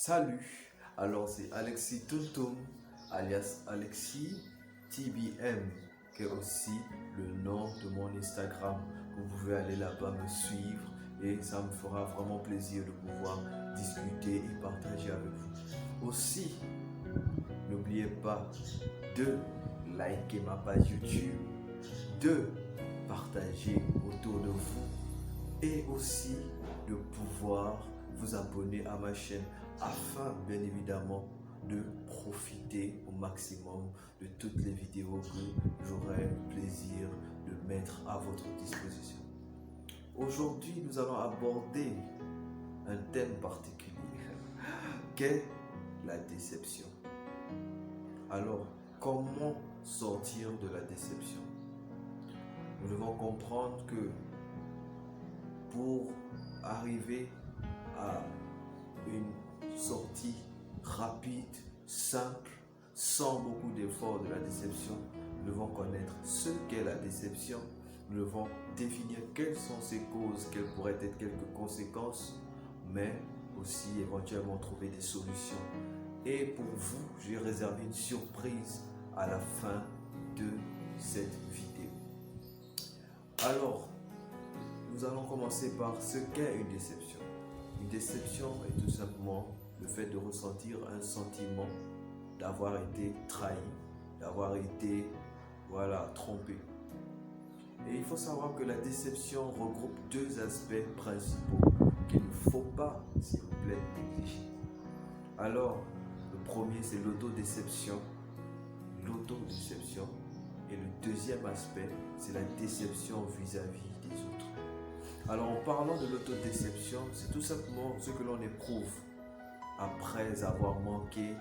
Salut, alors c'est Alexis Tuntum, alias Alexis TBM, qui est aussi le nom de mon Instagram. Vous pouvez aller là-bas me suivre et ça me fera vraiment plaisir de pouvoir discuter et partager avec vous. Aussi, n'oubliez pas de liker ma page YouTube, de partager autour de vous et aussi de pouvoir vous abonner à ma chaîne afin bien évidemment de profiter au maximum de toutes les vidéos que j'aurai le plaisir de mettre à votre disposition. Aujourd'hui, nous allons aborder un thème particulier qu'est la déception. Alors, comment sortir de la déception? Nous devons comprendre que pour arriver à une sortie rapide, simple, sans beaucoup d'efforts de la déception, nous devons connaître ce qu'est la déception, nous devons définir quelles sont ses causes, quelles pourraient être quelques conséquences, mais aussi éventuellement trouver des solutions. Et pour vous, j'ai réservé une surprise à la fin de cette vidéo. Alors, nous allons commencer par ce qu'est une déception. Une déception est tout simplement le fait de ressentir un sentiment d'avoir été trahi, d'avoir été trompé. Et il faut savoir que la déception regroupe deux aspects principaux qu'il ne faut pas, s'il vous plaît, négliger. Alors, le premier, c'est l'autodéception. L'autodéception. Et le deuxième aspect, c'est la déception vis-à-vis des autres. Alors, en parlant de l'autodéception, c'est tout simplement ce que l'on éprouve après avoir manqué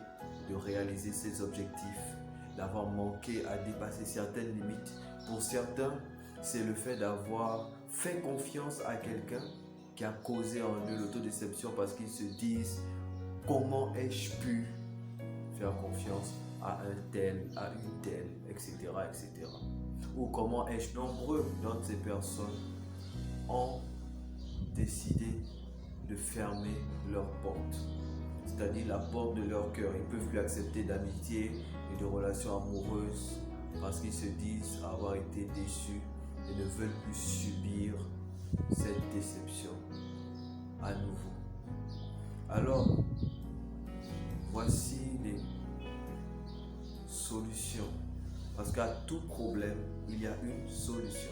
de réaliser ses objectifs, d'avoir manqué à dépasser certaines limites. Pour certains, c'est le fait d'avoir fait confiance à quelqu'un qui a causé en eux l'autodéception parce qu'ils se disent « Comment ai-je pu faire confiance à un tel, à une telle, etc. etc. » Ou comment ai-je nombreux dans ces personnes ont décidé de fermer leur porte, c'est-à-dire la porte de leur cœur. Ils ne peuvent plus accepter d'amitié et de relations amoureuses parce qu'ils se disent avoir été déçus et ne veulent plus subir cette déception à nouveau. Alors, voici les solutions, parce qu'à tout problème, il y a une solution.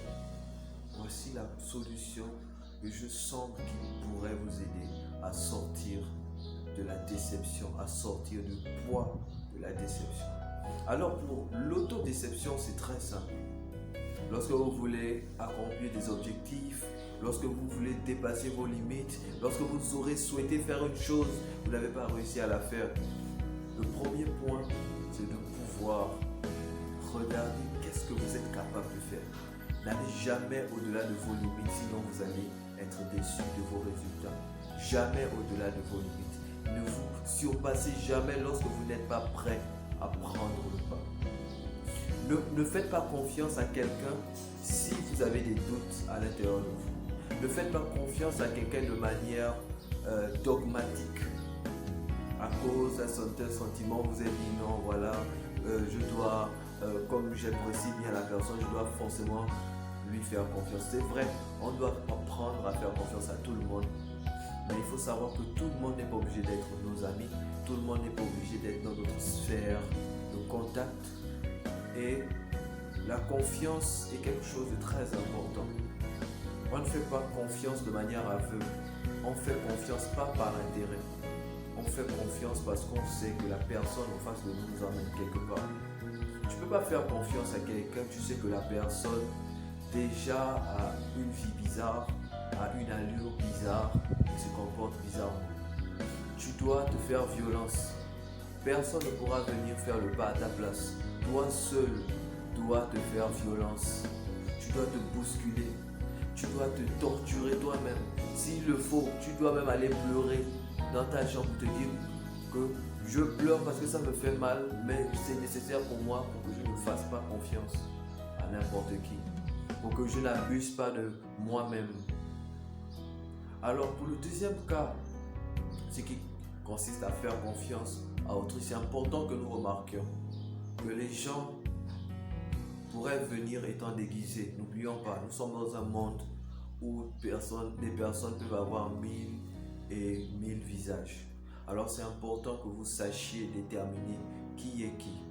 Voici la solution que je sens qui pourrait vous aider à sortir de la déception, à sortir du poids de la déception. Alors pour l'autodéception, c'est très simple. Lorsque vous voulez accomplir des objectifs, lorsque vous voulez dépasser vos limites, lorsque vous aurez souhaité faire une chose, vous n'avez pas réussi à la faire, le premier point, c'est de pouvoir regarder qu'est-ce que vous êtes capable de faire. N'allez jamais au-delà de vos limites, sinon vous allez être déçu de vos résultats. Jamais au-delà de vos limites. Ne vous surpassez jamais lorsque vous n'êtes pas prêt à prendre le pas. Ne faites pas confiance à quelqu'un si vous avez des doutes à l'intérieur de vous. Ne faites pas confiance à quelqu'un de manière dogmatique. À cause d'un certain sentiment, vous avez dit non, voilà, je dois, comme j'apprécie bien la personne, je dois forcément lui faire confiance. C'est vrai, on doit apprendre à faire confiance à tout le monde. Mais il faut savoir que tout le monde n'est pas obligé d'être nos amis. Tout le monde n'est pas obligé d'être dans notre sphère de contact. Et la confiance est quelque chose de très important. On ne fait pas confiance de manière aveugle. On fait confiance pas par intérêt. On fait confiance parce qu'on sait que la personne en face de nous nous emmène quelque part. Tu ne peux pas faire confiance à quelqu'un, tu sais que la personne déjà a une vie bizarre, a une allure bizarre et se comporte bizarrement. Tu dois te faire violence. Personne ne pourra venir faire le pas à ta place. Toi seul dois te faire violence. Tu dois te bousculer. Tu dois te torturer toi-même. S'il le faut, tu dois même aller pleurer dans ta chambre pour te dire que je pleure parce que ça me fait mal, mais c'est nécessaire pour moi pour que je ne fasse pas confiance à n'importe qui, pour que je n'abuse pas de moi-même. Alors pour le deuxième cas, c'est que consiste à faire confiance à autrui. C'est important que nous remarquions que les gens pourraient venir étant déguisés. N'oublions pas, nous sommes dans un monde où des personnes peuvent avoir 1000 visages. Alors c'est important que vous sachiez déterminer qui est qui.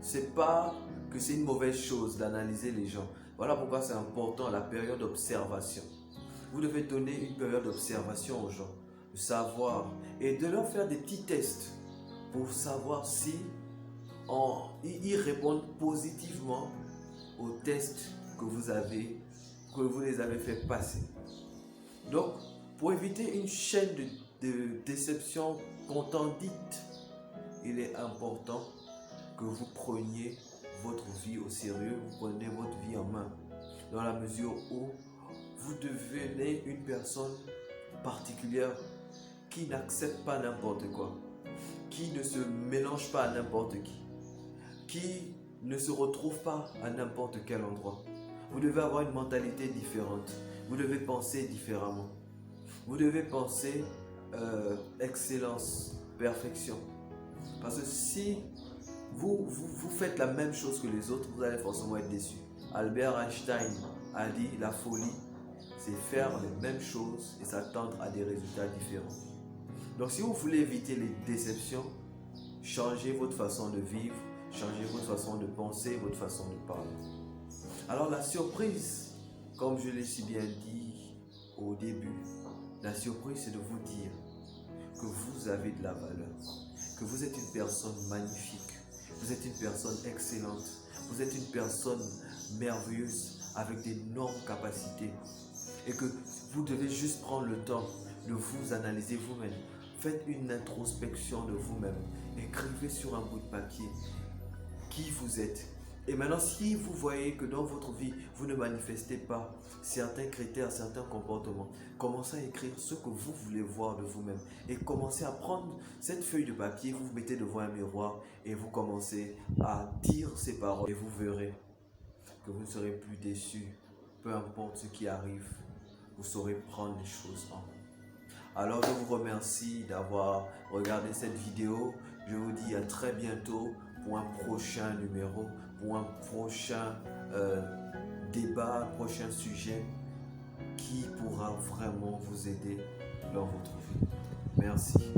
C'est pas que c'est une mauvaise chose d'analyser les gens. Voilà pourquoi c'est important la période d'observation. Vous devez donner une période d'observation aux gens, de savoir et de leur faire des petits tests pour savoir si ils répondent positivement aux tests que vous les avez fait passer. Donc, pour éviter une chaîne de déception contendite, il est important que vous preniez votre vie au sérieux, vous prenez votre vie en main, dans la mesure où vous devenez une personne particulière qui n'accepte pas n'importe quoi, qui ne se mélange pas à n'importe qui ne se retrouve pas à n'importe quel endroit. Vous devez avoir une mentalité différente, vous devez penser différemment, vous devez penser excellence, perfection. Parce que si vous faites la même chose que les autres, vous allez forcément être déçu. Albert Einstein a dit la folie, c'est faire les mêmes choses et s'attendre à des résultats différents. Donc si vous voulez éviter les déceptions, changez votre façon de vivre, changez votre façon de penser, votre façon de parler. Alors la surprise, comme je l'ai si bien dit au début, la surprise c'est de vous dire que vous avez de la valeur, que vous êtes une personne magnifique, vous êtes une personne excellente, vous êtes une personne merveilleuse avec d'énormes capacités et que vous devez juste prendre le temps de vous analyser vous-même. Faites une introspection de vous-même, écrivez sur un bout de papier qui vous êtes. Et maintenant, si vous voyez que dans votre vie, vous ne manifestez pas certains critères, certains comportements, commencez à écrire ce que vous voulez voir de vous-même. Et commencez à prendre cette feuille de papier, vous vous mettez devant un miroir et vous commencez à dire ces paroles. Et vous verrez que vous ne serez plus déçu. Peu importe ce qui arrive, vous saurez prendre les choses en main. Alors, je vous remercie d'avoir regardé cette vidéo. Je vous dis à très bientôt pour un prochain numéro, pour un prochain débat, un prochain sujet qui pourra vraiment vous aider dans votre vie. Merci.